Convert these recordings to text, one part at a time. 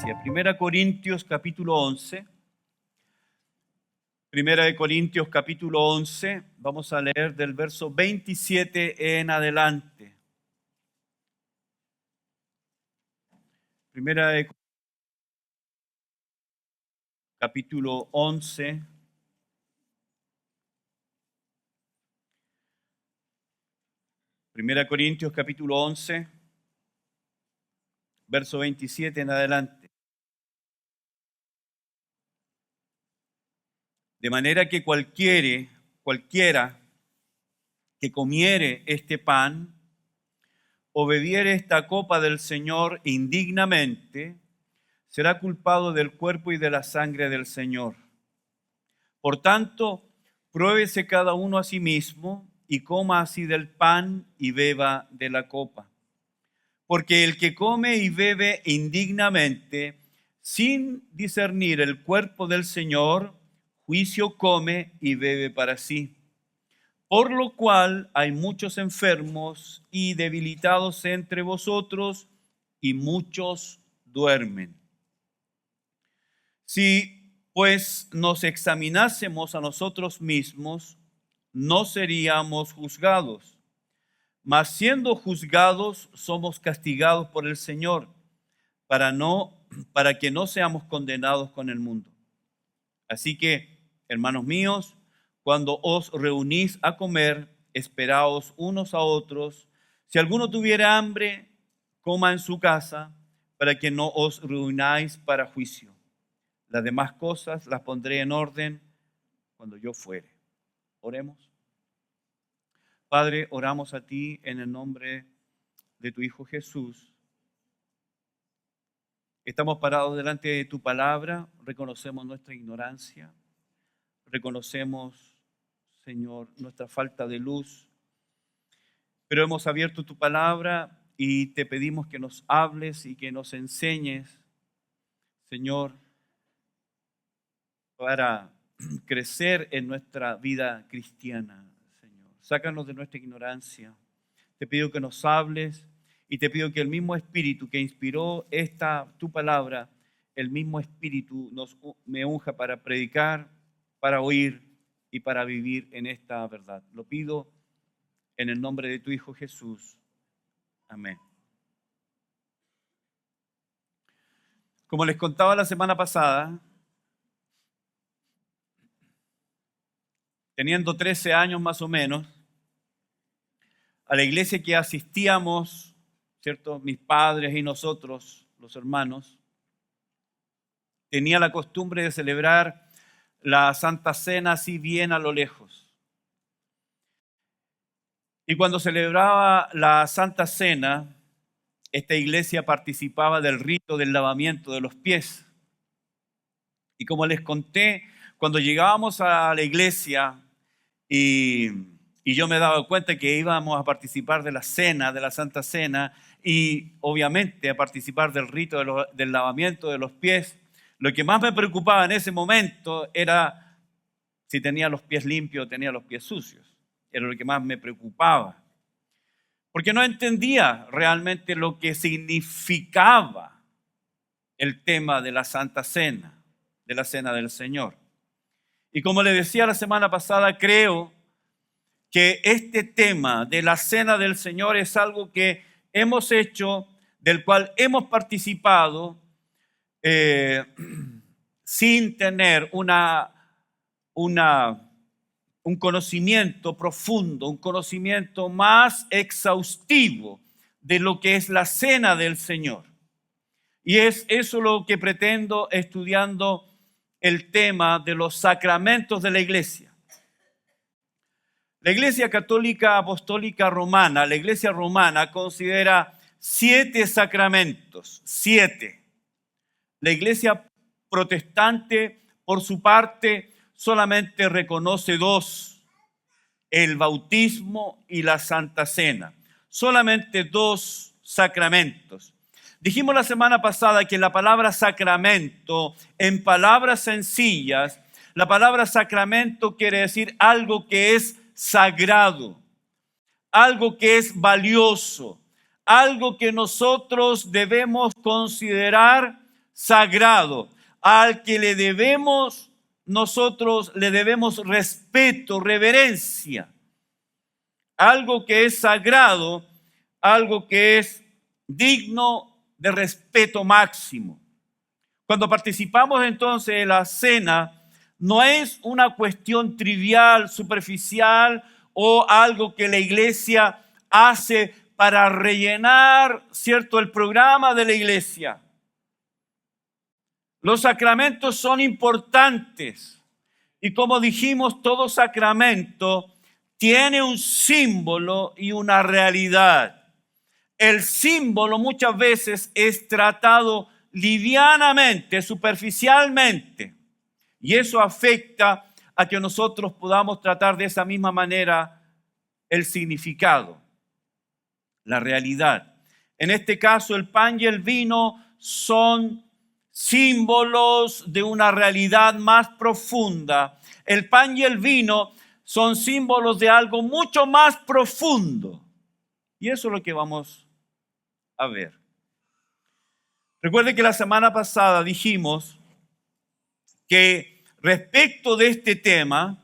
gracia. Primera Corintios capítulo 11. Primera de Corintios capítulo 11. Vamos a leer del verso 27 en adelante. Primera de capítulo 11. Primera Corintios capítulo 11, verso 27 en adelante. De manera que cualquiera que comiere este pan o bebiere esta copa del Señor indignamente, será culpado del cuerpo y de la sangre del Señor. Por tanto, pruébese cada uno a sí mismo y coma así del pan y beba de la copa. Porque el que come y bebe indignamente, sin discernir el cuerpo del Señor, juicio come y bebe para sí. Por lo cual hay muchos enfermos y debilitados entre vosotros, y muchos duermen. Si pues nos examinásemos a nosotros mismos, no seríamos juzgados. Mas siendo juzgados, somos castigados por el Señor, para que no seamos condenados con el mundo. Así que, hermanos míos, cuando os reunís a comer, esperaos unos a otros. Si alguno tuviera hambre, coma en su casa, para que no os reunáis para juicio. Las demás cosas las pondré en orden cuando yo fuere. Oremos. Padre, oramos a ti en el nombre de tu Hijo Jesús. Estamos parados delante de tu palabra, reconocemos nuestra ignorancia, reconocemos, Señor, nuestra falta de luz, pero hemos abierto tu palabra y te pedimos que nos hables y que nos enseñes, Señor, para crecer en nuestra vida cristiana, Señor. Sácanos de nuestra ignorancia. Te pido que nos hables y te pido que el mismo Espíritu que inspiró tu palabra, el mismo Espíritu me unja para predicar, para oír y para vivir en esta verdad. Lo pido en el nombre de tu Hijo Jesús. Amén. Como les contaba la semana pasada, teniendo 13 años más o menos, a la iglesia que asistíamos, ¿cierto? Mis padres y nosotros, los hermanos, tenía la costumbre de celebrar la Santa Cena así bien a lo lejos. Y cuando celebraba la Santa Cena, esta iglesia participaba del rito del lavamiento de los pies. Y como les conté, cuando llegábamos a la iglesia y yo me daba cuenta que íbamos a participar de la cena, de la Santa Cena, y obviamente a participar del rito del lavamiento de los pies, lo que más me preocupaba en ese momento era si tenía los pies limpios o tenía los pies sucios. Era lo que más me preocupaba. Porque no entendía realmente lo que significaba el tema de la Santa Cena, de la Cena del Señor. Y como le decía la semana pasada, creo que este tema de la Cena del Señor es algo que hemos hecho, del cual hemos participado, sin tener un conocimiento profundo, un conocimiento más exhaustivo de lo que es la Cena del Señor. Y es eso lo que pretendo estudiando el tema de los sacramentos de la iglesia. La Iglesia Católica Apostólica Romana, la Iglesia Romana considera 7 sacramentos, 7. La Iglesia Protestante, por su parte, solamente reconoce 2, el bautismo y la Santa Cena. Solamente 2 sacramentos. Dijimos la semana pasada que la palabra sacramento, en palabras sencillas, la palabra sacramento quiere decir algo que es sagrado, algo que es valioso, algo que nosotros debemos considerar sagrado, al que nosotros le debemos respeto, reverencia. Algo que es sagrado, algo que es digno de respeto máximo. Cuando participamos entonces de la cena, no es una cuestión trivial, superficial o algo que la iglesia hace para rellenar, ¿cierto?, el programa de la iglesia. Los sacramentos son importantes y como dijimos, todo sacramento tiene un símbolo y una realidad. El símbolo muchas veces es tratado livianamente, superficialmente, y eso afecta a que nosotros podamos tratar de esa misma manera el significado, la realidad. En este caso, el pan y el vino son símbolos de una realidad más profunda. El pan y el vino son símbolos de algo mucho más profundo. Y eso es lo que vamos a ver. Recuerden que la semana pasada dijimos que respecto de este tema,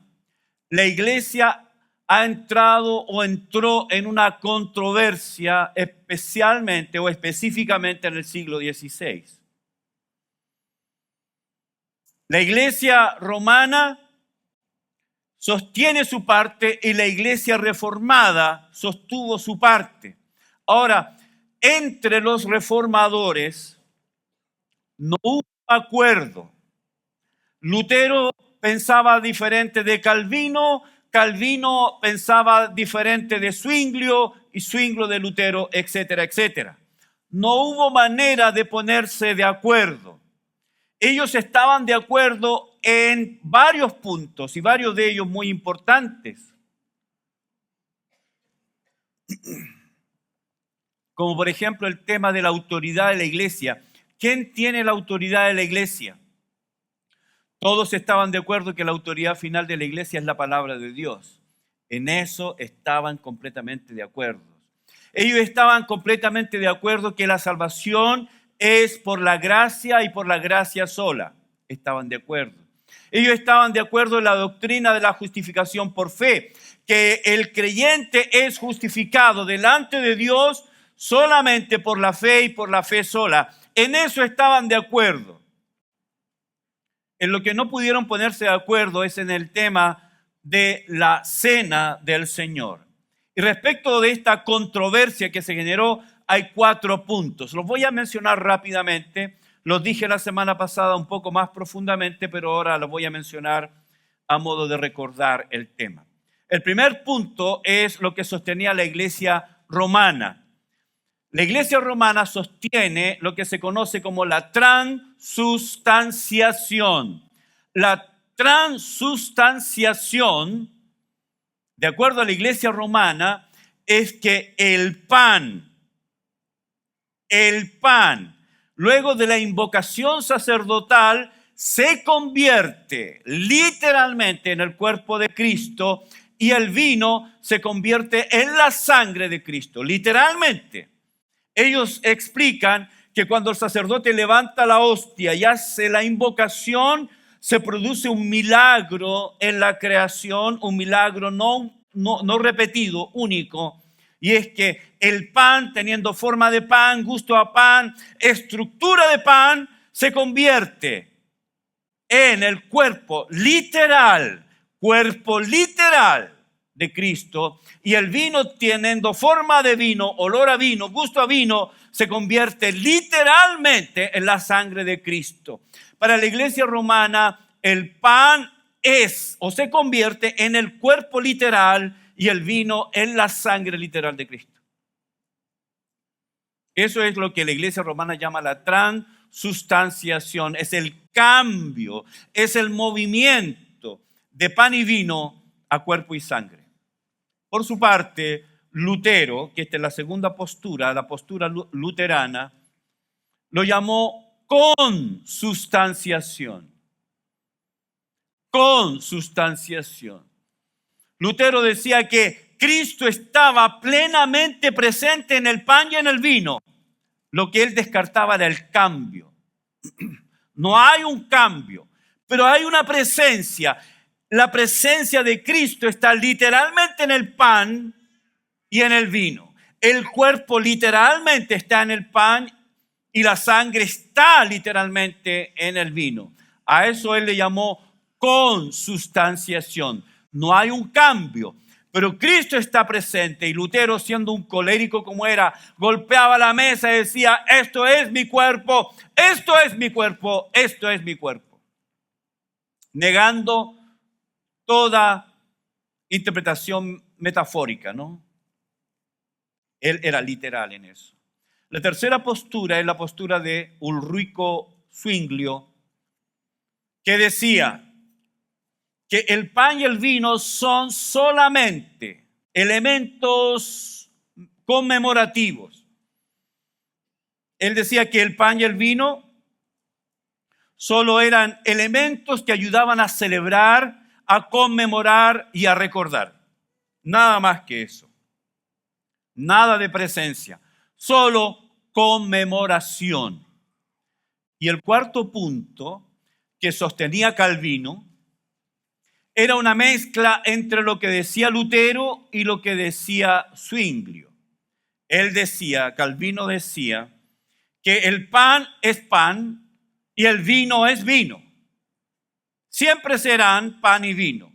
la iglesia ha entrado o entró en una controversia especialmente o específicamente en el siglo XVI. La iglesia romana sostiene su parte y la iglesia reformada sostuvo su parte. Ahora, entre los reformadores no hubo acuerdo. Lutero pensaba diferente de Calvino, Calvino pensaba diferente de Zwinglio y Zwinglio de Lutero, etcétera, etcétera. No hubo manera de ponerse de acuerdo. Ellos estaban de acuerdo en varios puntos y varios de ellos muy importantes. Como por ejemplo el tema de la autoridad de la iglesia. ¿Quién tiene la autoridad de la iglesia? Todos estaban de acuerdo que la autoridad final de la iglesia es la palabra de Dios. En eso estaban completamente de acuerdo. Ellos estaban completamente de acuerdo que la salvación es por la gracia y por la gracia sola. Estaban de acuerdo. Ellos estaban de acuerdo en la doctrina de la justificación por fe, que el creyente es justificado delante de Dios solamente por la fe y por la fe sola. En eso estaban de acuerdo. En lo que no pudieron ponerse de acuerdo es en el tema de la cena del Señor. Y respecto de esta controversia que se generó, hay 4 puntos. Los voy a mencionar rápidamente. Los dije la semana pasada un poco más profundamente, pero ahora los voy a mencionar a modo de recordar el tema. El primer punto es lo que sostenía la iglesia romana. La iglesia romana sostiene lo que se conoce como la transustanciación. La transustanciación, de acuerdo a la iglesia romana, es que el pan, luego de la invocación sacerdotal, se convierte literalmente en el cuerpo de Cristo y el vino se convierte en la sangre de Cristo, literalmente. Ellos explican que cuando el sacerdote levanta la hostia y hace la invocación, se produce un milagro en la creación, un milagro no repetido, único. Y es que el pan, teniendo forma de pan, gusto a pan, estructura de pan, se convierte en el cuerpo literal de Cristo, y el vino, teniendo forma de vino, olor a vino, gusto a vino, se convierte literalmente en la sangre de Cristo. Para la iglesia romana, el pan es o se convierte en el cuerpo literal y el vino en la sangre literal de Cristo. Eso es lo que la iglesia romana llama la transustanciación. Es el cambio, es el movimiento de pan y vino a cuerpo y sangre. Por su parte, Lutero, que esta es la segunda postura, la postura luterana, lo llamó consustanciación. Consustanciación. Lutero decía que Cristo estaba plenamente presente en el pan y en el vino. Lo que él descartaba era el cambio. No hay un cambio, pero hay una presencia. La presencia de Cristo está literalmente en el pan y en el vino. El cuerpo literalmente está en el pan y la sangre está literalmente en el vino. A eso él le llamó consubstanciación. No hay un cambio, pero Cristo está presente y Lutero, siendo un colérico como era, golpeaba la mesa y decía: esto es mi cuerpo, esto es mi cuerpo, esto es mi cuerpo. Negando toda interpretación metafórica, ¿no? Él era literal en eso. La tercera postura es la postura de Ulrico Zwinglio, que decía que el pan y el vino son solamente elementos conmemorativos. Él decía que el pan y el vino solo eran elementos que ayudaban a celebrar, a conmemorar y a recordar. Nada más que eso. Nada de presencia, solo conmemoración. Y el cuarto punto que sostenía Calvino era una mezcla entre lo que decía Lutero y lo que decía Zwinglio. Calvino decía que el pan es pan y el vino es vino. Siempre serán pan y vino.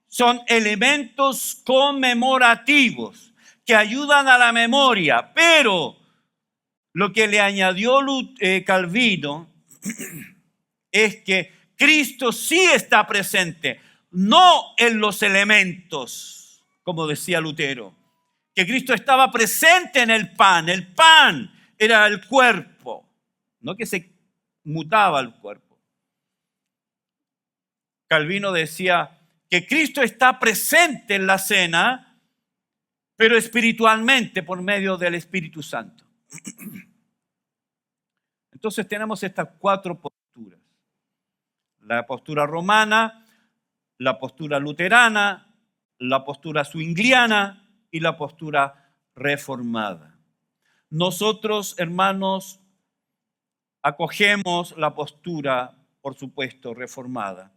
Son elementos conmemorativos que ayudan a la memoria, pero lo que le añadió Calvino es que Cristo sí está presente, no en los elementos, como decía Lutero, que Cristo estaba presente en el pan era el cuerpo, no que se mutaba el cuerpo. Calvino decía que Cristo está presente en la cena, pero espiritualmente por medio del Espíritu Santo. Entonces tenemos estas cuatro posturas: la postura romana, la postura luterana, la postura zwingliana y la postura reformada. Nosotros, hermanos, acogemos la postura, por supuesto, reformada.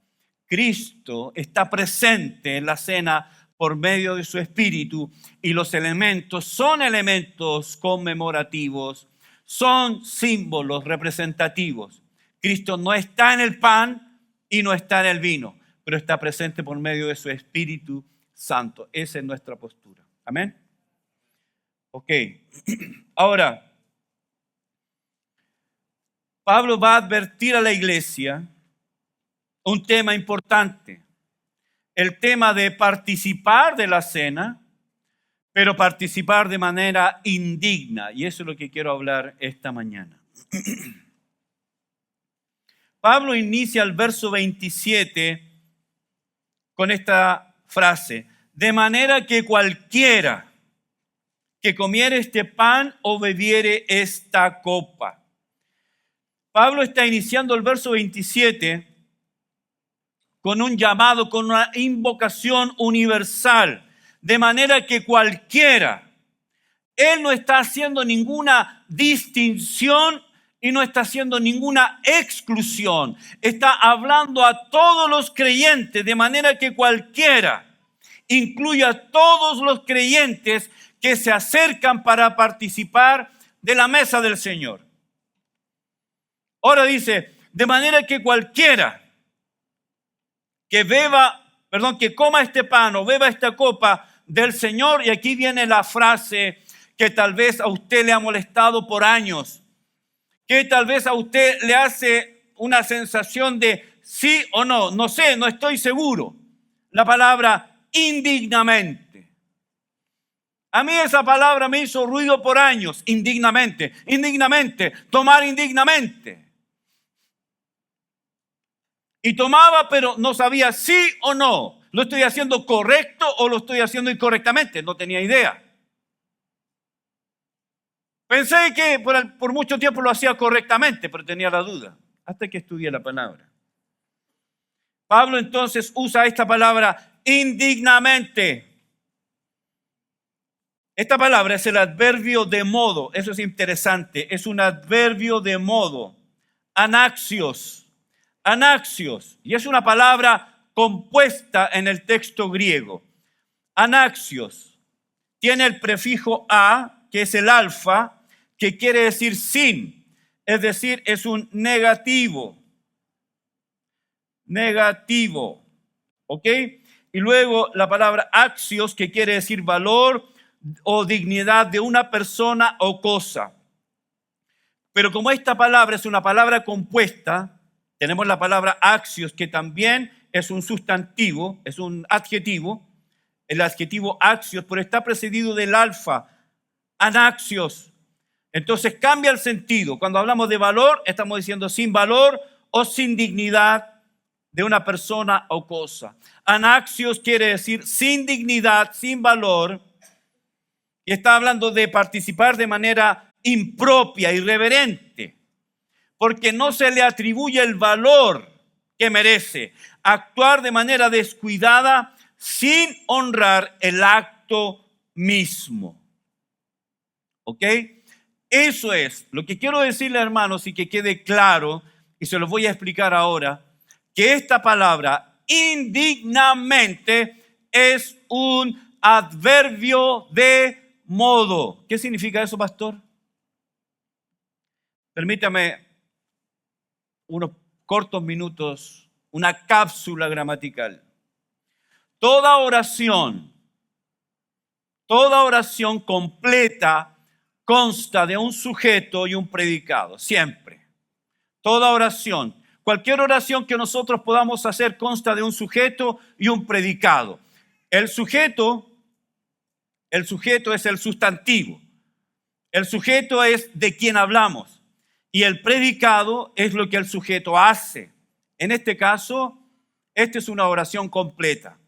Cristo está presente en la cena por medio de su Espíritu y los elementos son elementos conmemorativos, son símbolos representativos. Cristo no está en el pan y no está en el vino, pero está presente por medio de su Espíritu Santo. Esa es nuestra postura. Amén. Ok. Ahora, Pablo va a advertir a la iglesia un tema importante. El tema de participar de la cena, pero participar de manera indigna. Y eso es lo que quiero hablar esta mañana. Pablo inicia el verso 27 con esta frase: de manera que cualquiera que comiere este pan o bebiere esta copa. Pablo está iniciando el verso 27 con un llamado, con una invocación universal, de manera que cualquiera. Él no está haciendo ninguna distinción y no está haciendo ninguna exclusión. Está hablando a todos los creyentes, de manera que cualquiera, incluye a todos los creyentes que se acercan para participar de la mesa del Señor. Ahora dice, de manera que cualquiera que coma este pan o beba esta copa del Señor. Y aquí viene la frase que tal vez a usted le ha molestado por años, que tal vez a usted le hace una sensación de sí o no, no sé, no estoy seguro. La palabra indignamente. A mí esa palabra me hizo ruido por años, indignamente, tomar indignamente. Y tomaba, pero no sabía sí o no. ¿Lo estoy haciendo correcto o lo estoy haciendo incorrectamente? No tenía idea. Pensé que por mucho tiempo lo hacía correctamente, pero tenía la duda, hasta que estudié la palabra. Pablo entonces usa esta palabra indignamente. Esta palabra es el adverbio de modo. Eso es interesante. Es un adverbio de modo. anaxios. Anaxios. Y es una palabra compuesta en el texto griego. Anaxios. Tiene el prefijo a, que es el alfa, que quiere decir sin. Es decir, es un negativo. Negativo. ¿Ok? Y luego la palabra axios, que quiere decir valor o dignidad de una persona o cosa. Pero como esta palabra es una palabra compuesta, tenemos la palabra axios, que también es un sustantivo, es un adjetivo. El adjetivo axios, pero está precedido del alfa, anaxios. Entonces cambia el sentido. Cuando hablamos de valor, estamos diciendo sin valor o sin dignidad de una persona o cosa. Anaxios quiere decir sin dignidad, sin valor. Y está hablando de participar de manera impropia, irreverente, porque no se le atribuye el valor que merece. Actuar de manera descuidada sin honrar el acto mismo. ¿Ok? Eso es lo que quiero decirle, hermanos, y que quede claro, y se los voy a explicar ahora, que esta palabra indignamente es un adverbio de modo. ¿Qué significa eso, pastor? Permítame unos cortos minutos, una cápsula gramatical. Toda oración completa consta de un sujeto y un predicado, siempre. Toda oración, cualquier oración que nosotros podamos hacer consta de un sujeto y un predicado. El sujeto es el sustantivo. El sujeto es de quien hablamos y el predicado es lo que el sujeto hace. En este caso, esta es una oración completa.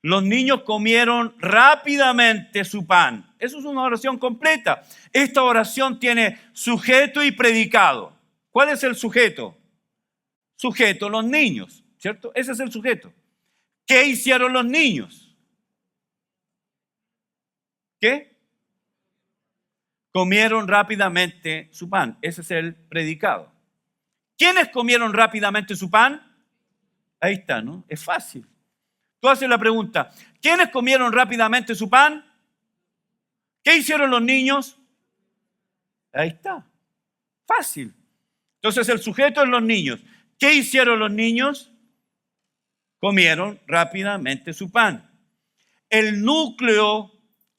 Los niños comieron rápidamente su pan. Eso es una oración completa. Esta oración tiene sujeto y predicado. ¿Cuál es el sujeto? Sujeto, los niños, ¿cierto? Ese es el sujeto. ¿Qué hicieron los niños? ¿Qué? Comieron rápidamente su pan. Ese es el predicado. ¿Quiénes comieron rápidamente su pan? Ahí está, ¿no? Es fácil. Tú haces la pregunta, ¿quiénes comieron rápidamente su pan? ¿Qué hicieron los niños? Ahí está. Fácil. Entonces el sujeto es los niños. ¿Qué hicieron los niños? Comieron rápidamente su pan. El núcleo,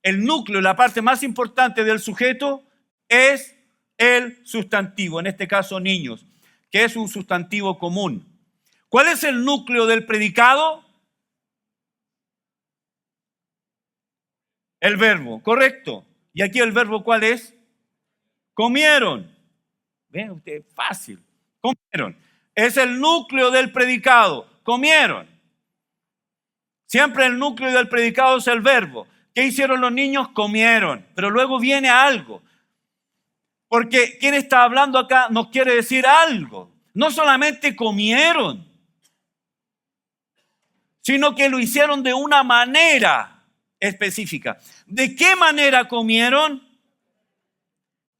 la parte más importante del sujeto es el sustantivo, en este caso niños, que es un sustantivo común. ¿Cuál es el núcleo del predicado? El verbo, correcto. ¿Y aquí el verbo cuál es? Comieron. ¿Ven ustedes? Fácil. Comieron. Es el núcleo del predicado. Comieron. Siempre el núcleo del predicado es el verbo. ¿Qué hicieron los niños? Comieron. Pero luego viene algo. Porque quien está hablando acá nos quiere decir algo. No solamente comieron, sino que lo hicieron de una manera específica. ¿De qué manera comieron?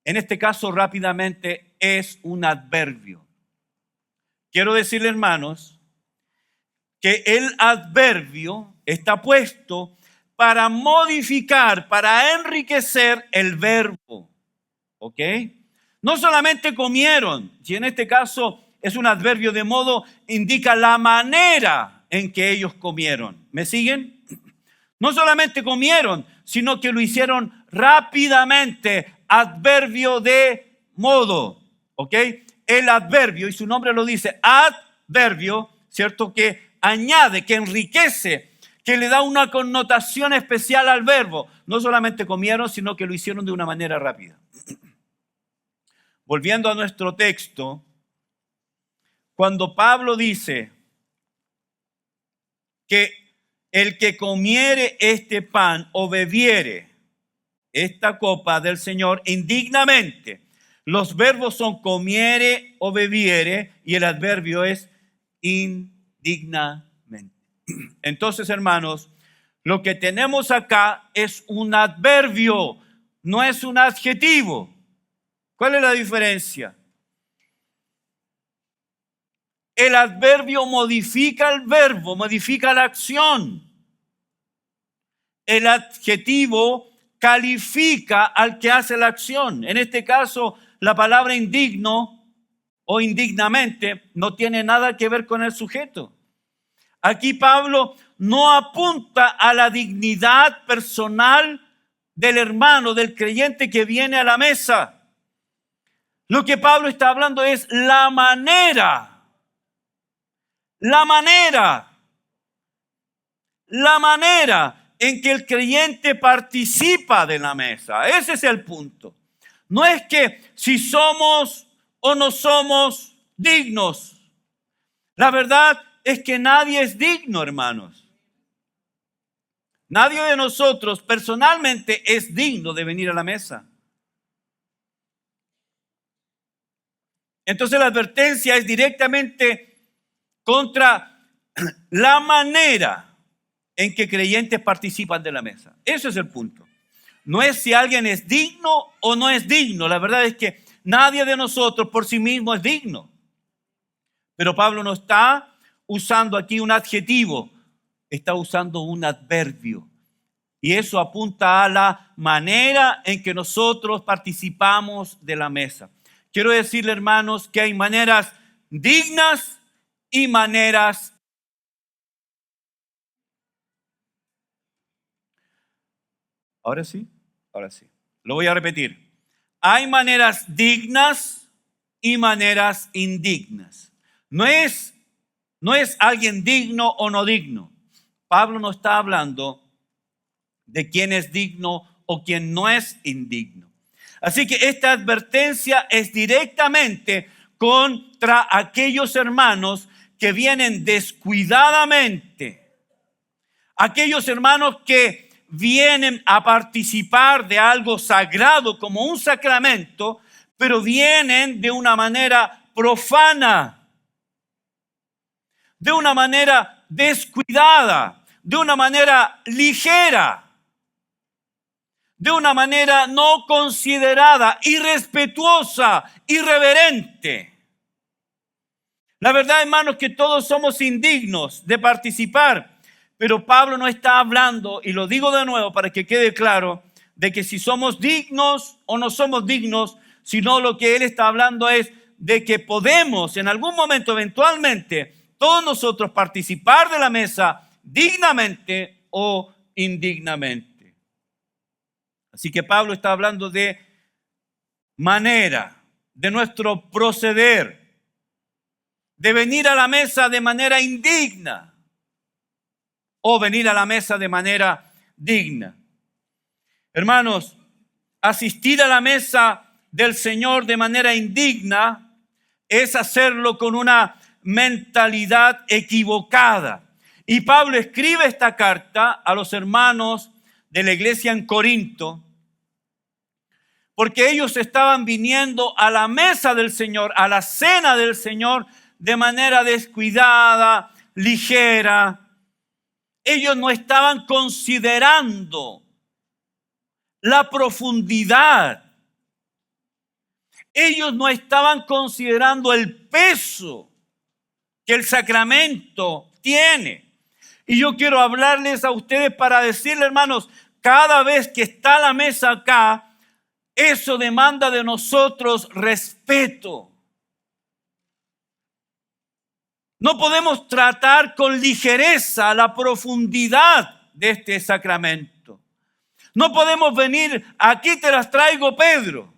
En este caso, rápidamente, es un adverbio. Quiero decirle, hermanos, que el adverbio está puesto para modificar, para enriquecer el verbo. ¿Ok? No solamente comieron, si en este caso es un adverbio de modo, indica la manera en que ellos comieron. ¿Me siguen? No solamente comieron, sino que lo hicieron rápidamente. Adverbio de modo. ¿Ok? El adverbio, y su nombre lo dice, adverbio, ¿cierto? Que añade, que enriquece, que le da una connotación especial al verbo. No solamente comieron, sino que lo hicieron de una manera rápida. Volviendo a nuestro texto, cuando Pablo dice que el que comiere este pan o bebiere esta copa del Señor indignamente, los verbos son comiere o bebiere y el adverbio es indignamente. Entonces, hermanos, lo que tenemos acá es un adverbio, no es un adjetivo. ¿Cuál es la diferencia? el adverbio modifica el verbo, modifica la acción. El adjetivo califica al que hace la acción. En este caso, la palabra indigno o indignamente no tiene nada que ver con el sujeto. Aquí Pablo no apunta a la dignidad personal del hermano, del creyente que viene a la mesa. Lo que Pablo está hablando es la manera en que el creyente participa de la mesa. Ese es el punto. No es que si somos o no somos dignos. La verdad es que nadie es digno, hermanos. Nadie de nosotros personalmente es digno de venir a la mesa. Entonces la advertencia es directamente contra la manera en que creyentes participan de la mesa. Ese es el punto. No es si alguien es digno o no es digno. La verdad es que nadie de nosotros por sí mismo es digno. Pero Pablo no está usando aquí un adjetivo, está usando un adverbio. Y eso apunta a la manera en que nosotros participamos de la mesa. Quiero decirle, hermanos, que hay maneras dignas y maneras. Ahora sí. Lo voy a repetir. Hay maneras dignas y maneras indignas. No es alguien digno o no digno. Pablo no está hablando de quién es digno o quién no es indigno. Así que esta advertencia es directamente contra aquellos hermanos que vienen descuidadamente, aquellos hermanos que vienen a participar de algo sagrado como un sacramento, pero vienen de una manera profana, de una manera descuidada, de una manera ligera, de una manera no considerada, irrespetuosa, irreverente. La verdad, hermanos, que todos somos indignos de participar, pero Pablo no está hablando, y lo digo de nuevo para que quede claro, de que si somos dignos o no somos dignos, sino lo que él está hablando es de que podemos en algún momento, eventualmente, todos nosotros participar de la mesa dignamente o indignamente. Así que Pablo está hablando de manera, de nuestro proceder, de venir a la mesa de manera indigna o venir a la mesa de manera digna. Hermanos, asistir a la mesa del Señor de manera indigna es hacerlo con una mentalidad equivocada. Y Pablo escribe esta carta a los hermanos de la iglesia en Corinto, porque ellos estaban viniendo a la mesa del Señor, a la cena del Señor, de manera descuidada, ligera. Ellos no estaban considerando la profundidad. Ellos no estaban considerando el peso que el sacramento tiene. Y yo quiero hablarles a ustedes para decirles, hermanos, cada vez que está la mesa acá, eso demanda de nosotros respeto. No podemos tratar con ligereza la profundidad de este sacramento. No podemos venir, aquí te las traigo, Pedro.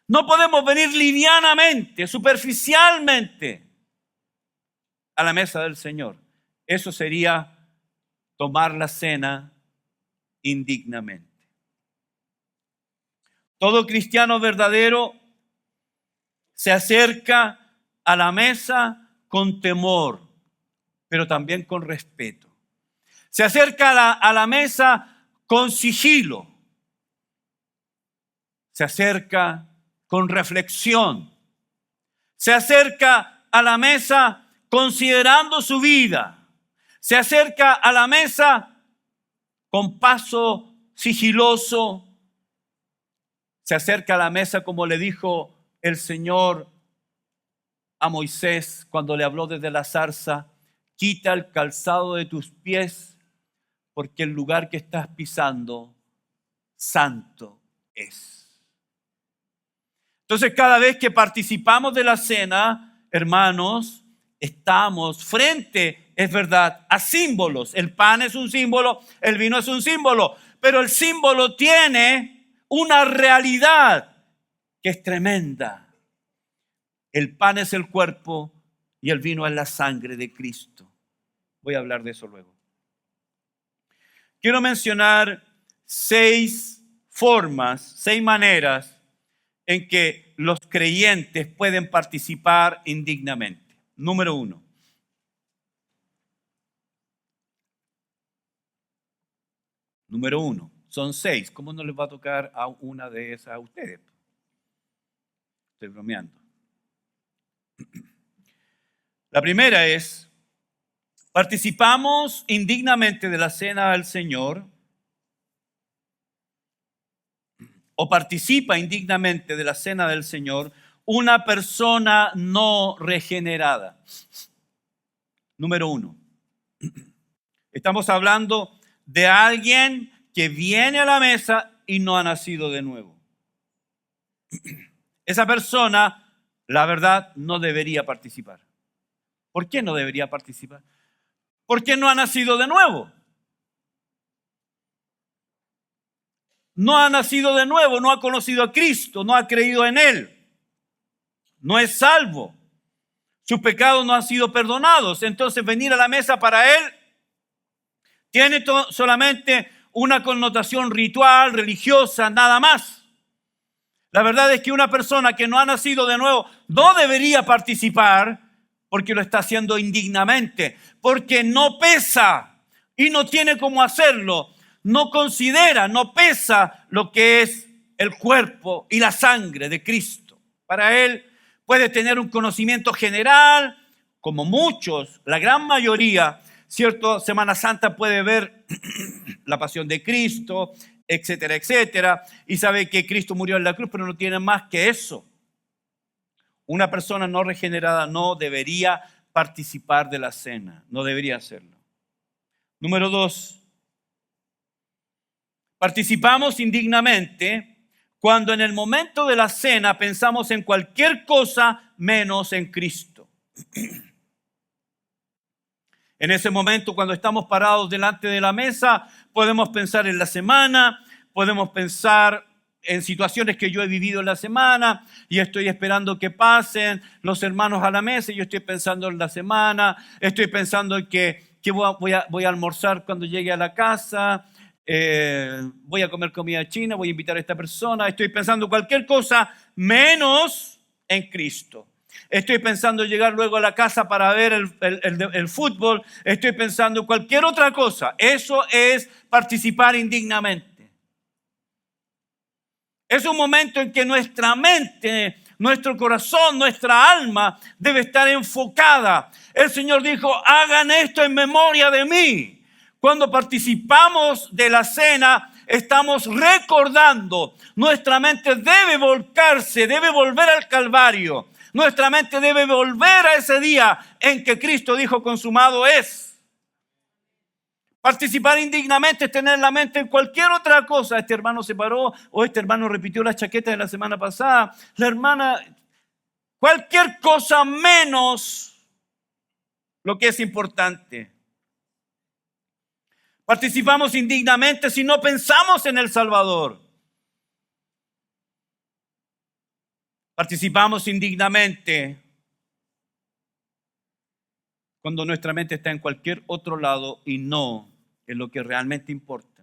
No podemos venir livianamente, superficialmente a la mesa del Señor. Eso sería tomar la cena indignamente. Todo cristiano verdadero se acerca a la mesa con temor, pero también con respeto. Se acerca a la mesa con sigilo. Se acerca con reflexión. Se acerca a la mesa considerando su vida. Se acerca a la mesa con paso sigiloso. Se acerca a la mesa como le dijo el Señor a Moisés cuando le habló desde la zarza: quita el calzado de tus pies, porque el lugar que estás pisando, santo es. Entonces, cada vez que participamos de la cena, hermanos, estamos frente, es verdad, a símbolos. El pan es un símbolo, el vino es un símbolo, pero el símbolo tiene una realidad que es tremenda. El pan es el cuerpo y el vino es la sangre de Cristo. Voy a hablar de eso luego. Quiero mencionar 6 formas, 6 maneras en que los creyentes pueden participar indignamente. Número 1. Son 6. ¿Cómo no les va a tocar a una de esas a ustedes? Estoy bromeando. La primera es: participamos indignamente de la cena del Señor, o participa indignamente de la cena del Señor una persona no regenerada. Número 1. Estamos hablando de alguien que viene a la mesa y no ha nacido de nuevo. Esa persona, la verdad, no debería participar. ¿Por qué no debería participar? Porque no ha nacido de nuevo. No ha nacido de nuevo, no ha conocido a Cristo, no ha creído en Él. No es salvo. Sus pecados no han sido perdonados. Entonces, venir a la mesa para Él tiene solamente una connotación ritual, religiosa, nada más. La verdad es que una persona que no ha nacido de nuevo no debería participar, porque lo está haciendo indignamente, porque no pesa y no tiene cómo hacerlo, no considera, no pesa lo que es el cuerpo y la sangre de Cristo. Para él puede tener un conocimiento general, como muchos, la gran mayoría, ¿cierto? Semana Santa puede ver la pasión de Cristo, etcétera, etcétera, y sabe que Cristo murió en la cruz, pero no tiene más que eso. Una persona no regenerada no debería participar de la cena, no debería hacerlo. Número 2, participamos indignamente cuando en el momento de la cena pensamos en cualquier cosa menos en Cristo. En ese momento, cuando estamos parados delante de la mesa, podemos pensar en la semana, podemos pensar en situaciones que yo he vivido en la semana y estoy esperando que pasen los hermanos a la mesa y yo estoy pensando en la semana, estoy pensando en que voy a almorzar cuando llegue a la casa, voy a comer comida china, voy a invitar a esta persona, estoy pensando cualquier cosa menos en Cristo. Estoy pensando llegar luego a la casa para ver el fútbol, estoy pensando en cualquier otra cosa. Eso es participar indignamente. Es un momento en que nuestra mente, nuestro corazón, nuestra alma debe estar enfocada. El Señor dijo: hagan esto en memoria de mí. Cuando participamos de la cena, estamos recordando. Nuestra mente debe volcarse, debe volver al Calvario. Nuestra mente debe volver a ese día en que Cristo dijo: consumado es. Participar indignamente es tener la mente en cualquier otra cosa. Este hermano se paró, o este hermano repitió la chaqueta de la semana pasada. La hermana, cualquier cosa menos lo que es importante. Participamos indignamente si no pensamos en el Salvador. Participamos indignamente cuando nuestra mente está en cualquier otro lado y no en lo que realmente importa.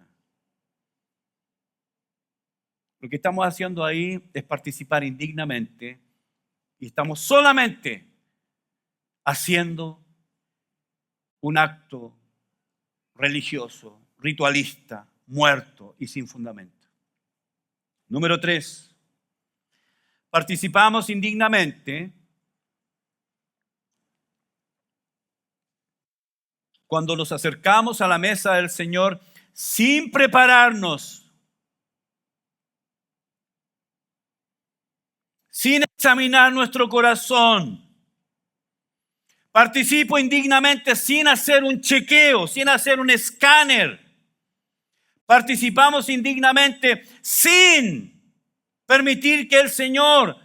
Lo que estamos haciendo ahí es participar indignamente y estamos solamente haciendo un acto religioso, ritualista, muerto y sin fundamento. Número 3, participamos indignamente cuando nos acercamos a la mesa del Señor sin prepararnos, sin examinar nuestro corazón. Participo indignamente sin hacer un chequeo, sin hacer un escáner. Participamos indignamente sin permitir que el Señor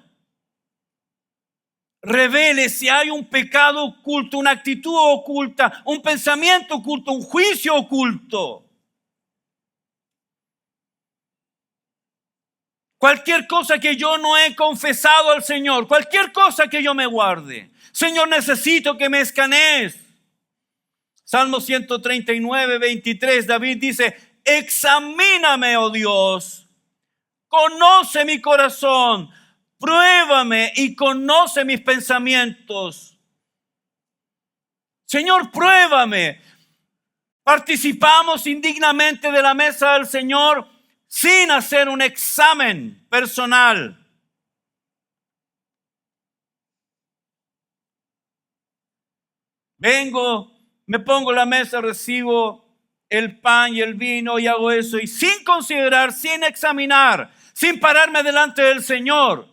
revele si hay un pecado oculto, una actitud oculta, un pensamiento oculto, un juicio oculto. Cualquier cosa que yo no he confesado al Señor, cualquier cosa que yo me guarde. Señor, necesito que me escanees. Salmo 139, 23, David dice, examíname, oh Dios, conoce mi corazón, pruébame y conoce mis pensamientos. Señor, pruébame. Participamos indignamente de la mesa del Señor sin hacer un examen personal. Vengo, me pongo en la mesa, recibo el pan y el vino y hago eso. Y sin considerar, sin examinar, sin pararme delante del Señor.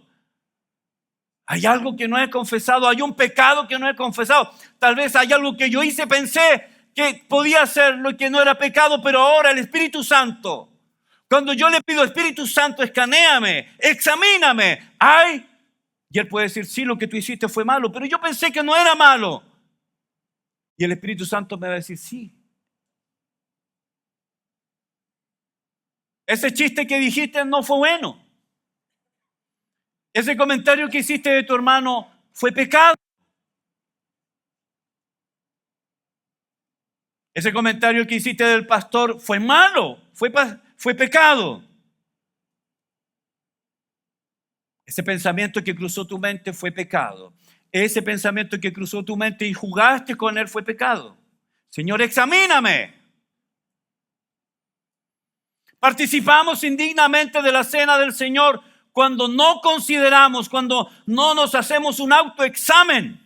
Hay algo que no he confesado, hay un pecado que no he confesado. Tal vez hay algo que yo hice, pensé que podía hacerlo y que no era pecado, pero ahora el Espíritu Santo, cuando yo le pido, Espíritu Santo, escanéame, examíname. Ay, y Él puede decir, sí, lo que tú hiciste fue malo, pero yo pensé que no era malo. Y el Espíritu Santo me va a decir, sí. Ese chiste que dijiste no fue bueno. Ese comentario que hiciste de tu hermano fue pecado. Ese comentario que hiciste del pastor fue malo, fue pecado. Ese pensamiento que cruzó tu mente fue pecado. Ese pensamiento que cruzó tu mente y jugaste con él fue pecado. Señor, examíname. Participamos indignamente de la cena del Señor cuando no consideramos, cuando no nos hacemos un autoexamen.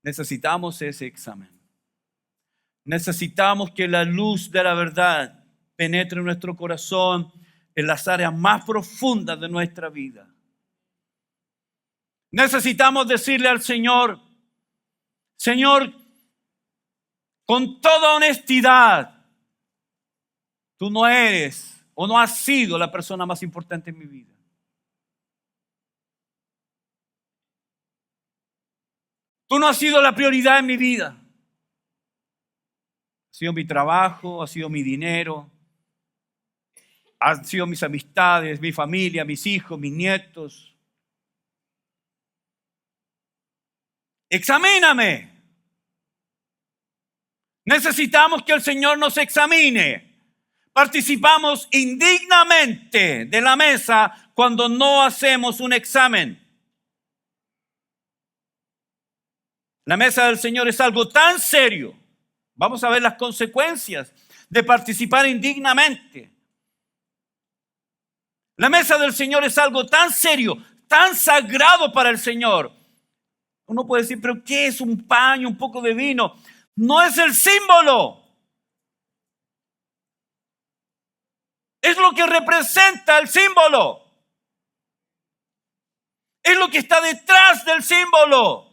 Necesitamos ese examen. Necesitamos que la luz de la verdad penetre en nuestro corazón, en las áreas más profundas de nuestra vida. Necesitamos decirle al Señor, Señor, con toda honestidad, tú no eres o no has sido la persona más importante en mi vida. Tú no has sido la prioridad en mi vida. Ha sido mi trabajo, ha sido mi dinero, han sido mis amistades, mi familia, mis hijos, mis nietos. Examíname. Necesitamos que el Señor nos examine. Participamos indignamente de la mesa cuando no hacemos un examen. La mesa del Señor es algo tan serio. Vamos a ver las consecuencias de participar indignamente. La mesa del Señor es algo tan serio, tan sagrado para el Señor. Uno puede decir, pero ¿qué es un pan y un poco de vino? No es el símbolo. Es lo que representa el símbolo. Es lo que está detrás del símbolo.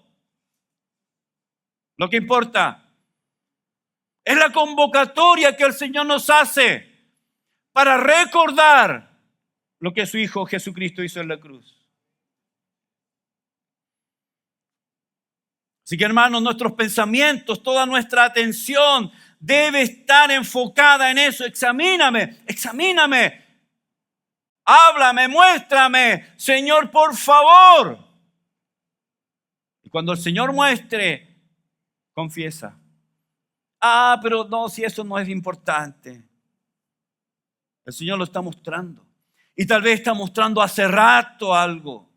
Lo que importa es la convocatoria que el Señor nos hace para recordar lo que su Hijo Jesucristo hizo en la cruz. Así que, hermanos, nuestros pensamientos, toda nuestra atención debe estar enfocada en eso. Examíname, examíname. Háblame, muéstrame. Señor, por favor. Y cuando el Señor muestre, confiesa. Ah, pero no, si eso no es importante. El Señor lo está mostrando. Y tal vez está mostrando hace rato algo.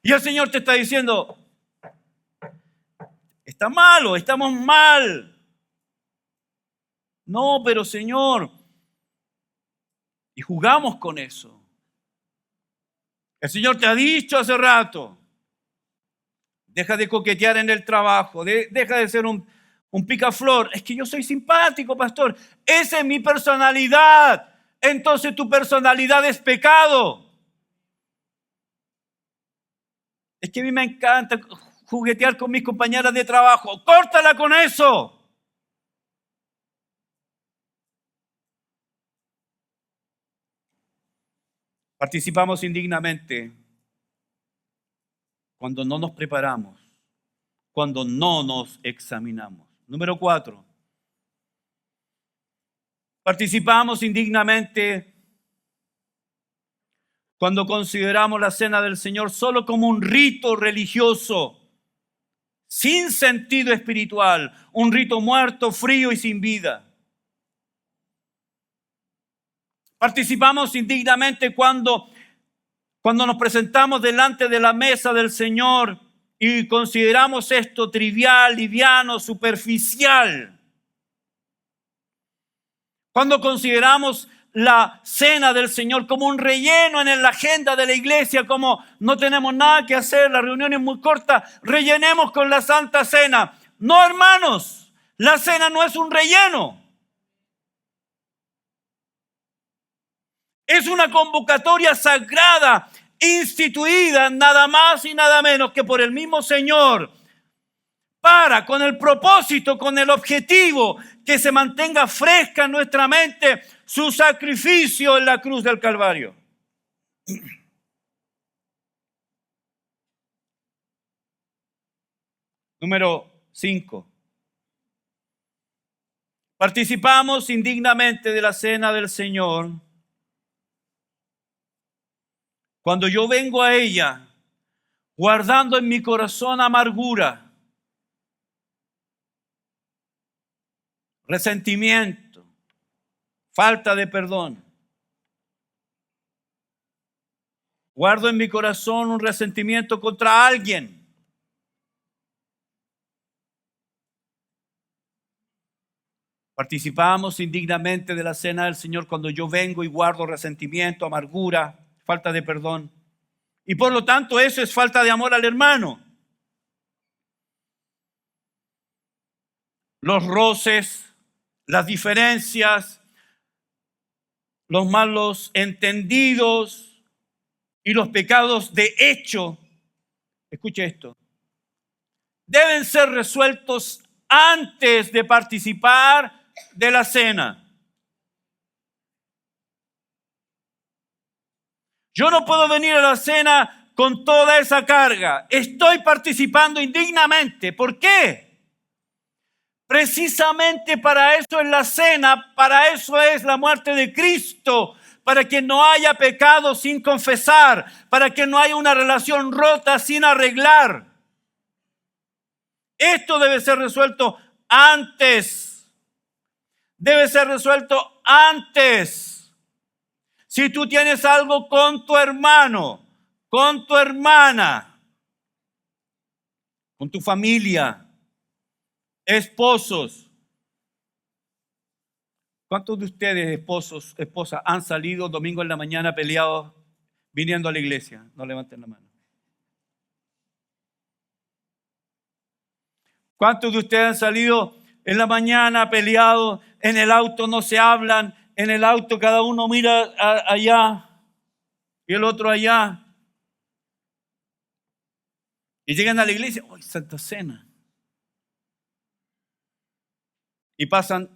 Y el Señor te está diciendo, está malo, estamos mal. No, pero Señor. Y jugamos con eso. El Señor te ha dicho hace rato, deja de coquetear en el trabajo, deja de ser un picaflor. Es que yo soy simpático, pastor. Esa es mi personalidad. Entonces tu personalidad es pecado. Es que a mí me encanta juguetear con mis compañeras de trabajo. ¡Córtala con eso! Participamos indignamente cuando no nos preparamos, cuando no nos examinamos. Número 4. Participamos indignamente cuando consideramos la cena del Señor solo como un rito religioso, sin sentido espiritual, un rito muerto, frío y sin vida. Participamos indignamente cuando nos presentamos delante de la mesa del Señor y consideramos esto trivial, liviano, superficial. Cuando consideramos la cena del Señor como un relleno en la agenda de la iglesia, como no tenemos nada que hacer, la reunión es muy corta, rellenemos con la Santa Cena. No, hermanos, la cena no es un relleno. Es una convocatoria sagrada, instituida nada más y nada menos que por el mismo Señor, con el propósito, con el objetivo que se mantenga fresca en nuestra mente su sacrificio en la cruz del Calvario. Número 5. Participamos indignamente de la cena del Señor cuando yo vengo a ella guardando en mi corazón amargura, resentimiento, falta de perdón. Guardo en mi corazón un resentimiento contra alguien. Participamos indignamente de la cena del Señor cuando yo vengo y guardo resentimiento, amargura, falta de perdón. Y por lo tanto eso es falta de amor al hermano. Los roces, las diferencias, los malos entendidos y los pecados de hecho, escuche esto, deben ser resueltos antes de participar de la cena. Yo no puedo venir a la cena con toda esa carga. Estoy participando indignamente. ¿Por qué? Precisamente para eso es la cena, para eso es la muerte de Cristo, para que no haya pecado sin confesar, para que no haya una relación rota sin arreglar. Esto debe ser resuelto antes. Debe ser resuelto antes. Si tú tienes algo con tu hermano, con tu hermana, con tu familia, esposos. ¿Cuántos de ustedes, esposos, esposas, han salido domingo en la mañana peleados viniendo a la iglesia? No levanten la mano. ¿Cuántos de ustedes han salido en la mañana peleados? En el auto no se hablan, en el auto cada uno mira allá y el otro allá. Y llegan a la iglesia, ¡ay, Santa Cena! Y pasan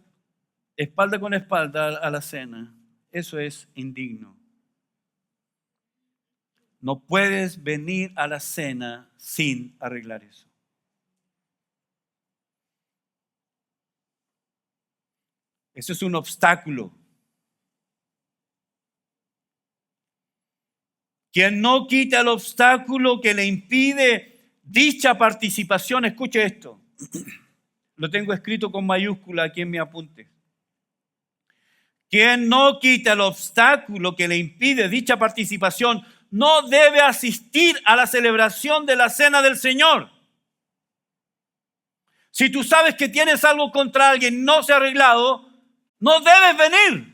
espalda con espalda a la cena. Eso es indigno. No puedes venir a la cena sin arreglar eso. Eso es un obstáculo. Quien no quita el obstáculo que le impide dicha participación, escuche esto. Lo tengo escrito con mayúscula aquí en mi apunte. Quien no quita el obstáculo que le impide dicha participación no debe asistir a la celebración de la cena del Señor. Si tú sabes que tienes algo contra alguien y no se ha arreglado, no debes venir.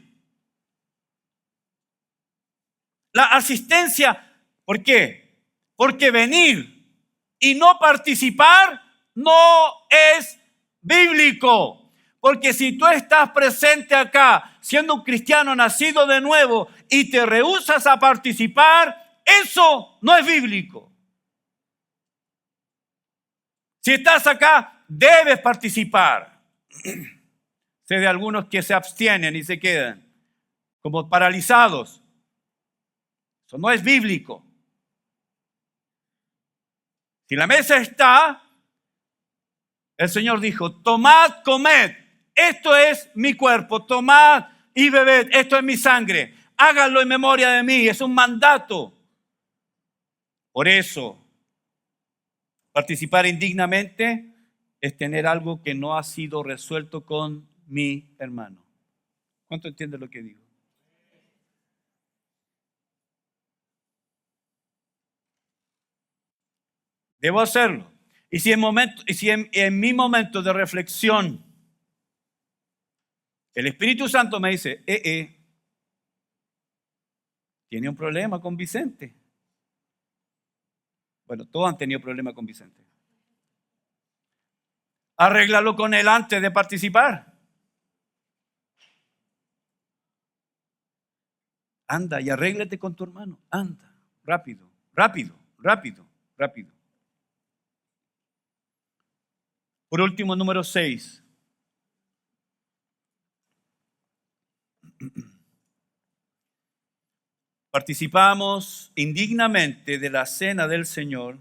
La asistencia, ¿por qué? Porque venir y no participar no es bíblico. Porque si tú estás presente acá, siendo un cristiano nacido de nuevo, y te rehusas a participar, eso no es bíblico. Si estás acá, debes participar. Sé de algunos que se abstienen y se quedan como paralizados. Eso no es bíblico. Si la mesa está, el Señor dijo, tomad, comed, esto es mi cuerpo, tomad y bebed, esto es mi sangre, háganlo en memoria de mí, es un mandato. Por eso, participar indignamente es tener algo que no ha sido resuelto con mi hermano. ¿Cuánto entiende lo que digo? Debo hacerlo. Y si en mi momento de reflexión el Espíritu Santo me dice, tiene un problema con Vicente. Bueno, todos han tenido problemas con Vicente. Arréglalo con él antes de participar. Anda y arréglate con tu hermano. Anda, rápido, rápido, rápido, rápido. Por último, número 6. Participamos indignamente de la cena del Señor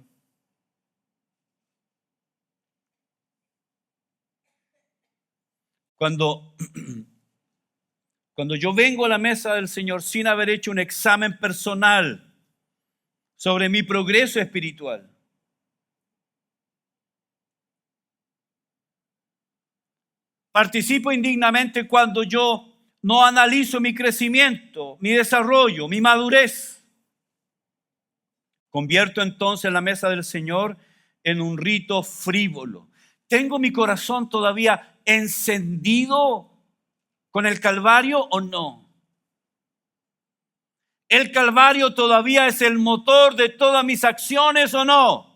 cuando yo vengo a la mesa del Señor sin haber hecho un examen personal sobre mi progreso espiritual. Participo indignamente cuando yo no analizo mi crecimiento, mi desarrollo, mi madurez. Convierto entonces la mesa del Señor en un rito frívolo. ¿Tengo mi corazón todavía encendido con el Calvario o no? ¿El Calvario todavía es el motor de todas mis acciones o no?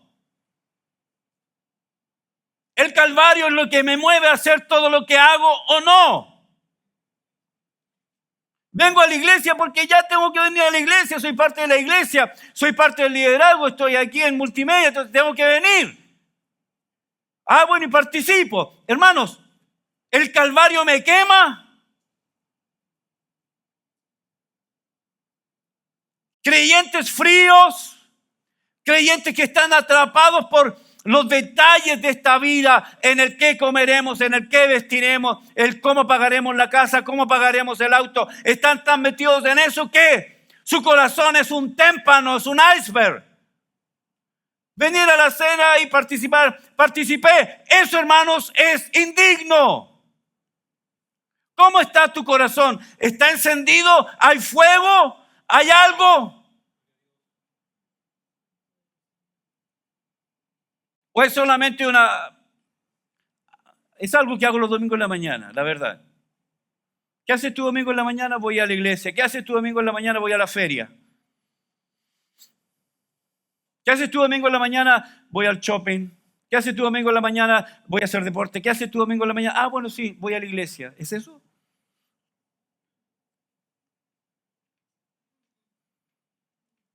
¿El Calvario es lo que me mueve a hacer todo lo que hago o no? Vengo a la iglesia porque ya tengo que venir a la iglesia, soy parte de la iglesia, soy parte del liderazgo, estoy aquí en multimedia, entonces tengo que venir. Bueno, y participo. Hermanos, ¿el Calvario me quema? Creyentes fríos, creyentes que están atrapados por los detalles de esta vida, en el qué comeremos, en el qué vestiremos, el cómo pagaremos la casa, cómo pagaremos el auto. Están tan metidos en eso que su corazón es un témpano, es un iceberg. Venir a la cena y participé. Eso, hermanos, es indigno. ¿Cómo está tu corazón? ¿Está encendido? ¿Hay fuego? ¿Hay algo? ¿O es solamente es algo que hago los domingos en la mañana, la verdad? ¿Qué haces tu domingo en la mañana? Voy a la iglesia. ¿Qué haces tu domingo en la mañana? Voy a la feria. ¿Qué haces tu domingo en la mañana? Voy al shopping. ¿Qué haces tu domingo en la mañana? Voy a hacer deporte. ¿Qué haces tu domingo en la mañana? Bueno, sí, voy a la iglesia. ¿Es eso?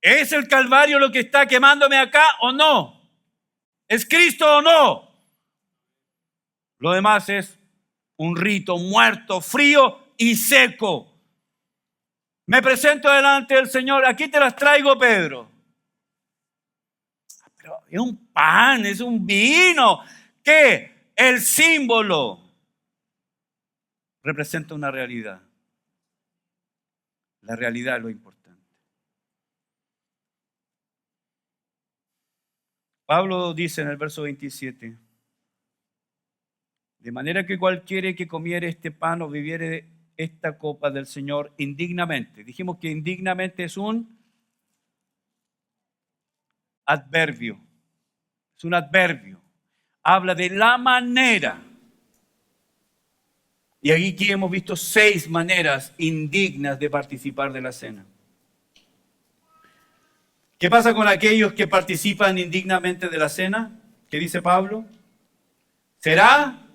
¿Es el Calvario lo que está quemándome acá o no? ¿Es Cristo o no? Lo demás es un rito muerto, frío y seco. Me presento delante del Señor. Aquí te las traigo, Pedro. Pero es un pan, es un vino. ¿Qué? El símbolo representa una realidad. La realidad es lo importante. Pablo dice en el verso 27, de manera que cualquiera que comiere este pan o bebiere esta copa del Señor indignamente. Dijimos que indignamente es un adverbio. Es un adverbio. Habla de la manera. Y aquí hemos visto 6 maneras indignas de participar de la cena. ¿Qué pasa con aquellos que participan indignamente de la cena? ¿Qué dice Pablo? Será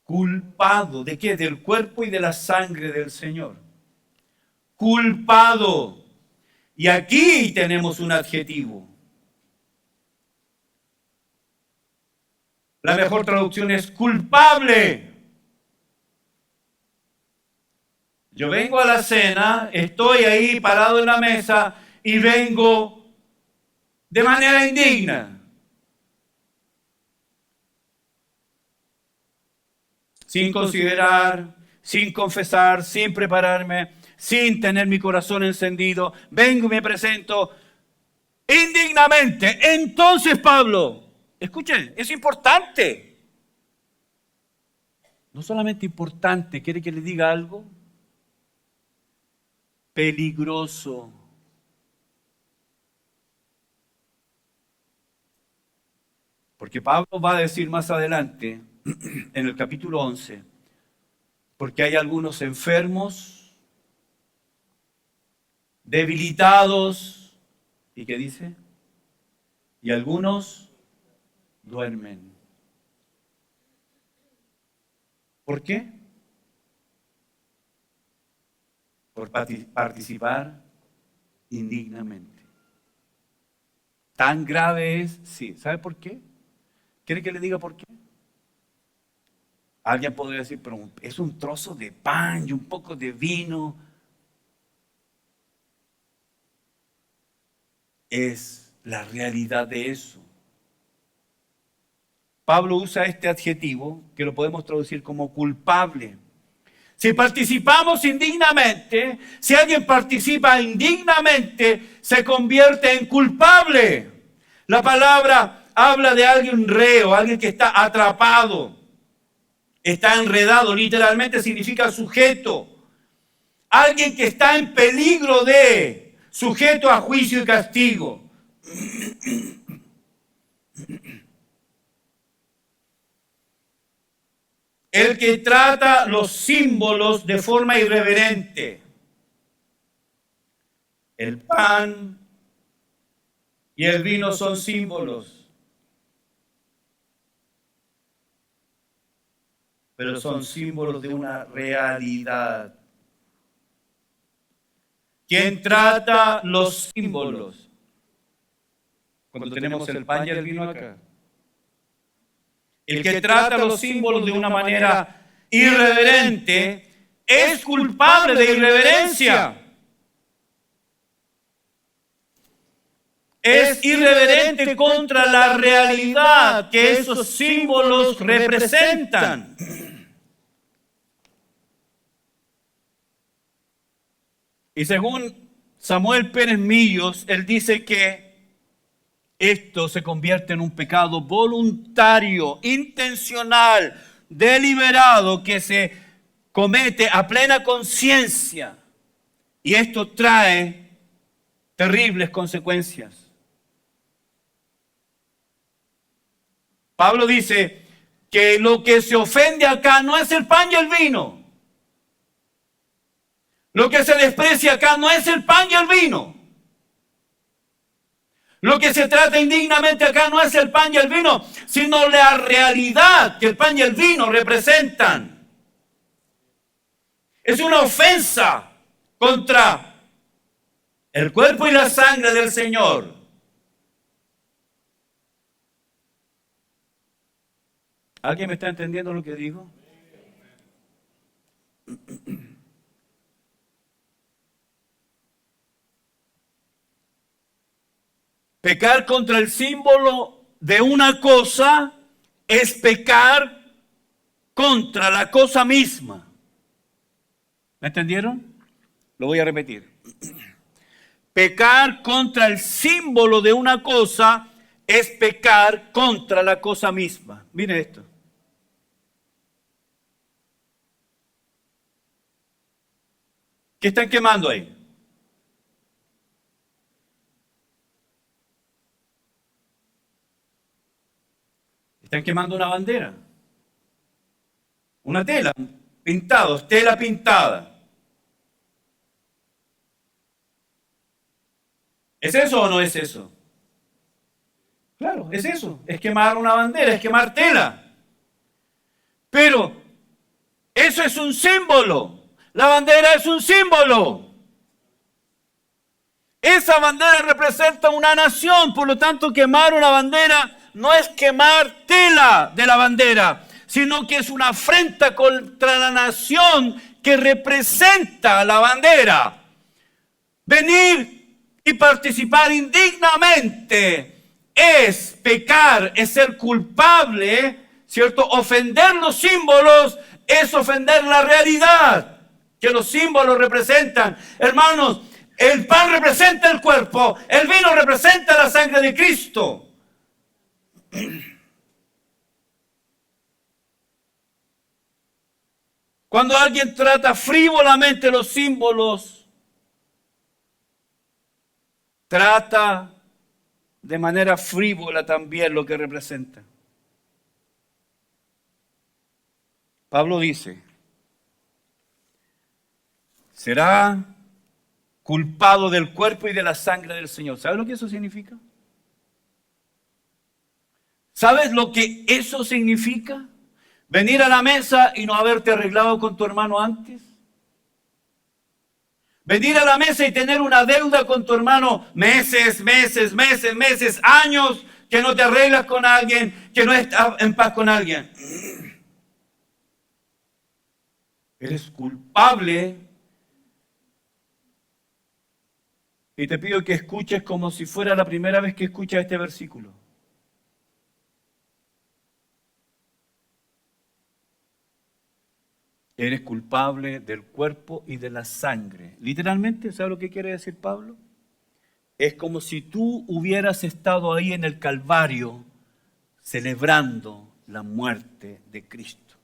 culpado. ¿De qué? Del cuerpo y de la sangre del Señor. Culpado. Y aquí tenemos un adjetivo. La mejor traducción es culpable. Yo vengo a la cena, estoy ahí parado en la mesa y vengo de manera indigna. Sin considerar, sin confesar, sin prepararme, sin tener mi corazón encendido. Vengo y me presento indignamente. Entonces, Pablo, escuchen, es importante. No solamente importante, ¿quiere que le diga algo? Peligroso. Porque Pablo va a decir más adelante, en el capítulo 11, porque hay algunos enfermos, debilitados, ¿y qué dice? Y algunos duermen. ¿Por qué? Por participar indignamente. Tan grave es, sí. ¿Sabe por qué? ¿Quiere que le diga por qué? Alguien podría decir, pero es un trozo de pan y un poco de vino. Es la realidad de eso. Pablo usa este adjetivo que lo podemos traducir como culpable. Si participamos indignamente, si alguien participa indignamente, se convierte en culpable. La palabra habla de alguien reo, alguien que está atrapado, está enredado, literalmente significa sujeto. Alguien que está en peligro de, sujeto a juicio y castigo. El que trata los símbolos de forma irreverente. El pan y el vino son símbolos, pero son símbolos de una realidad. ¿Quién trata los símbolos? Cuando tenemos el pan y el vino acá. El que trata los símbolos de una manera irreverente es culpable de irreverencia. Es irreverente contra la realidad que esos símbolos representan. Y según Samuel Pérez Millos, él dice que esto se convierte en un pecado voluntario, intencional, deliberado, que se comete a plena conciencia. Y esto trae terribles consecuencias. Pablo dice que lo que se ofende acá no es el pan y el vino. Lo que se desprecia acá no es el pan y el vino. Lo que se trata indignamente acá no es el pan y el vino, sino la realidad que el pan y el vino representan. Es una ofensa contra el cuerpo y la sangre del Señor. ¿Alguien me está entendiendo lo que digo? Pecar contra el símbolo de una cosa es pecar contra la cosa misma. ¿Me entendieron? Lo voy a repetir. Pecar contra el símbolo de una cosa es pecar contra la cosa misma. Mire esto. ¿Qué están quemando ahí? Están quemando una bandera. Una tela, tela pintada. ¿Es eso o no es eso? Claro, es eso. Es quemar una bandera, es quemar tela. Pero eso es un símbolo. La bandera es un símbolo. Esa bandera representa una nación, por lo tanto quemar una bandera no es quemar tela de la bandera, sino que es una afrenta contra la nación que representa la bandera. Venir y participar indignamente es pecar, es ser culpable, ¿cierto? Ofender los símbolos es ofender la realidad que los símbolos representan. Hermanos, el pan representa el cuerpo, el vino representa la sangre de Cristo. Cuando alguien trata frívolamente los símbolos, trata de manera frívola también lo que representa. Pablo dice, será culpado del cuerpo y de la sangre del Señor. ¿Sabes lo que eso significa? ¿Sabes lo que eso significa? Venir a la mesa y no haberte arreglado con tu hermano antes. Venir a la mesa y tener una deuda con tu hermano meses, años, que no te arreglas con alguien, que no estás en paz con alguien. Eres culpable. Y te pido que escuches como si fuera la primera vez que escuchas este versículo. Eres culpable del cuerpo y de la sangre. Literalmente, ¿sabes lo que quiere decir Pablo? Es como si tú hubieras estado ahí en el Calvario celebrando la muerte de Cristo.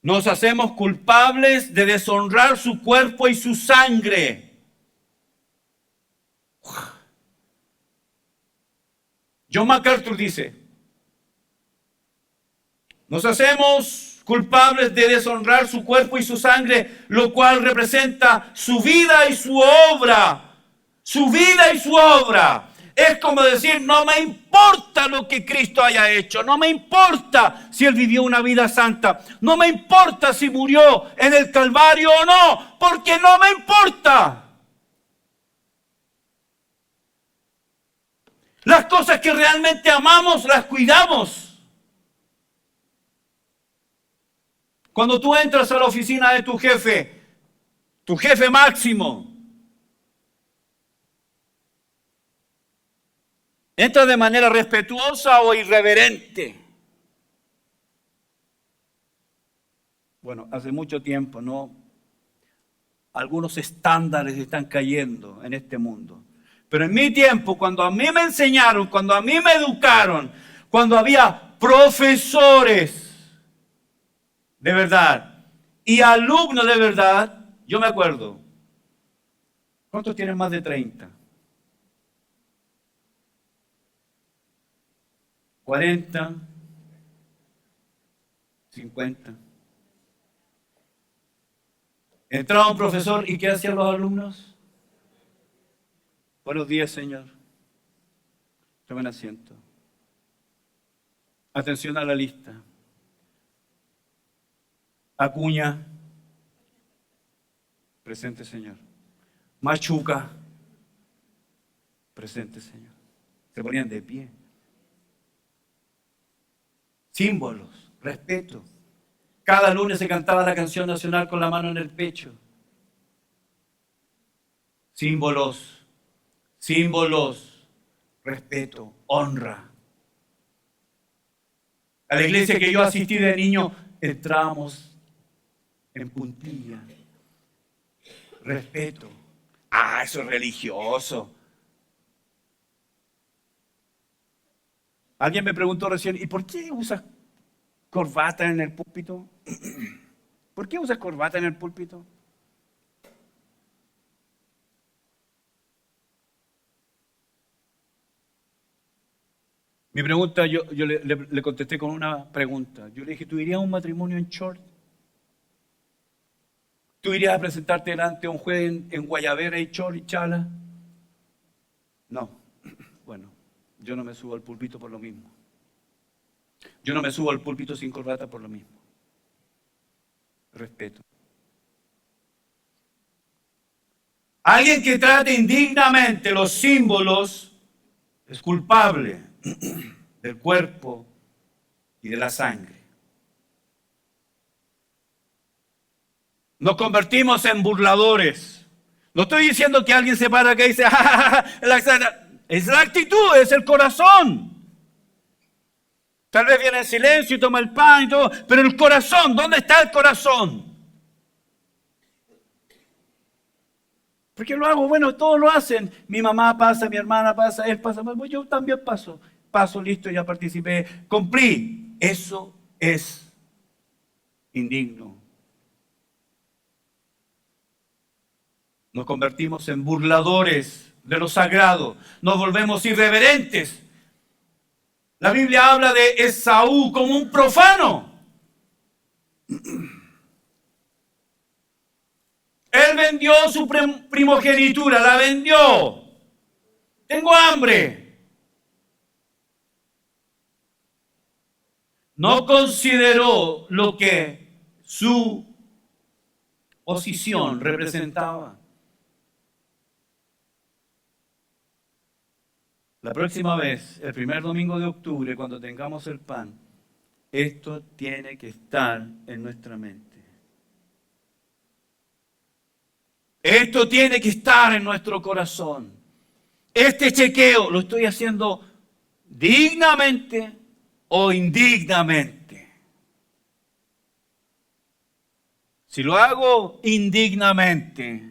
Nos hacemos culpables de deshonrar su cuerpo y su sangre. John MacArthur dice, nos hacemos culpables de deshonrar su cuerpo y su sangre, lo cual representa su vida y su obra. Su vida y su obra. Es como decir, no me importa lo que Cristo haya hecho, no me importa si Él vivió una vida santa, no me importa si murió en el Calvario o no, porque no me importa. Las cosas que realmente amamos, las cuidamos. Cuando tú entras a la oficina de tu jefe máximo, ¿entra de manera respetuosa o irreverente? Bueno, hace mucho tiempo, ¿no? Algunos estándares están cayendo en este mundo. Pero en mi tiempo, cuando a mí me enseñaron, cuando a mí me educaron, cuando había profesores de verdad y alumnos de verdad, yo me acuerdo. ¿Cuántos tienen más de 30? 40, 50. Entraba un profesor y ¿qué hacían los alumnos? Buenos días, señor. Tomen asiento. Atención a la lista. Acuña. Presente, señor. Machuca. Presente, señor. Se ponían de pie. Símbolos, respeto. Cada lunes se cantaba la canción nacional con la mano en el pecho. Símbolos, respeto, honra. A la iglesia que yo asistí de niño, entramos en puntilla. Respeto. Ah, eso es religioso. Alguien me preguntó recién, ¿y por qué usas corbata en el púlpito? ¿Por qué usas corbata en el púlpito? Mi pregunta, yo le contesté con una pregunta. Yo le dije, ¿tú irías a un matrimonio en short? ¿Tú irías a presentarte delante de un juez en guayabera y short y chala? No. Bueno, yo no me subo al púlpito por lo mismo. Yo no me subo al púlpito sin corbata por lo mismo. Respeto. Alguien que trate indignamente los símbolos es culpable del cuerpo y de la sangre. Nos convertimos en burladores. No estoy diciendo que alguien se para acá y dice, ¡ja, ja, ja! Es la actitud, es el corazón. Tal vez viene en silencio y toma el pan y todo, pero el corazón, ¿dónde está el corazón? ¿Por qué lo hago? Bueno, todos lo hacen. Mi mamá pasa, mi hermana pasa, él pasa. Pues yo también paso. Paso, listo, ya participé. Cumplí. Eso es indigno. Nos convertimos en burladores de lo sagrado. Nos volvemos irreverentes. La Biblia habla de Esaú como un profano. Él vendió su primogenitura, la vendió. Tengo hambre. No consideró lo que su posición representaba. La próxima vez, el primer domingo de octubre, cuando tengamos el pan, esto tiene que estar en nuestra mente. Esto tiene que estar en nuestro corazón. Este chequeo lo estoy haciendo dignamente o indignamente. Si lo hago indignamente,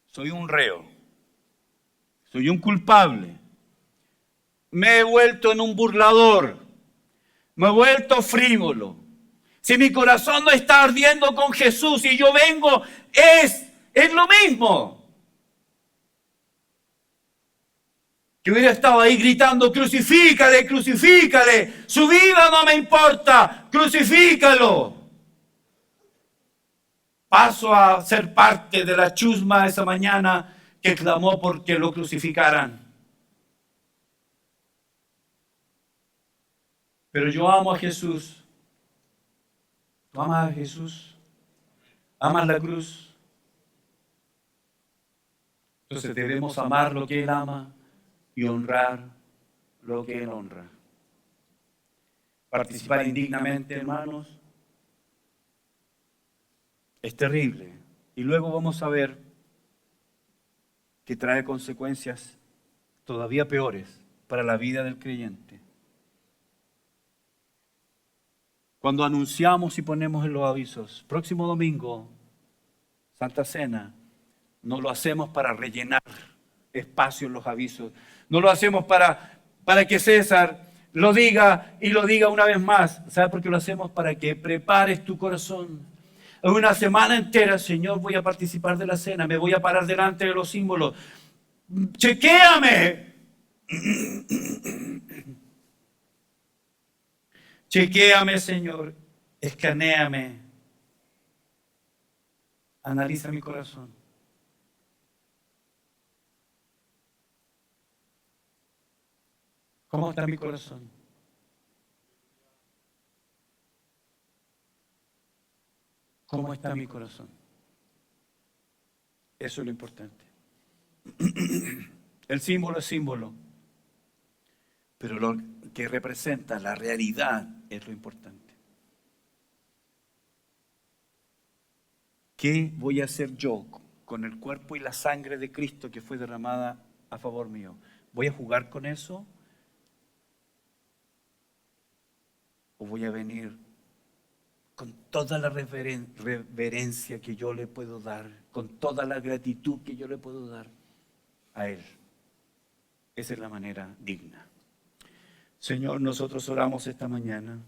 soy un reo, soy un culpable. Me he vuelto en un burlador, me he vuelto frívolo. Si mi corazón no está ardiendo con Jesús y yo vengo, es lo mismo. Que hubiera estado ahí gritando, crucifícale, crucifícale, su vida no me importa, crucifícalo. Paso a ser parte de la chusma esa mañana que clamó porque lo crucificaran. Pero yo amo a Jesús. ¿Tú amas a Jesús? ¿Amas la cruz? Entonces debemos amar lo que Él ama y honrar lo que Él honra. Participar indignamente, hermanos, es terrible. Y luego vamos a ver que trae consecuencias todavía peores para la vida del creyente. Cuando anunciamos y ponemos en los avisos, próximo domingo, Santa Cena, no lo hacemos para rellenar espacio en los avisos. No lo hacemos para que César lo diga y lo diga una vez más. ¿Sabes por qué lo hacemos? Para que prepares tu corazón. En una semana entera, Señor, voy a participar de la cena, me voy a parar delante de los símbolos. ¡Chequéame! Chequéame, Señor, escanéame, analiza mi corazón. ¿Cómo está mi corazón? ¿Cómo está mi corazón? Eso es lo importante. El símbolo es símbolo, pero lo que representa la realidad es lo importante. ¿Qué voy a hacer yo con el cuerpo y la sangre de Cristo que fue derramada a favor mío? ¿Voy a jugar con eso? ¿O voy a venir con toda la reverencia que yo le puedo dar, con toda la gratitud que yo le puedo dar a Él? Esa es la manera digna. Señor, nosotros oramos esta mañana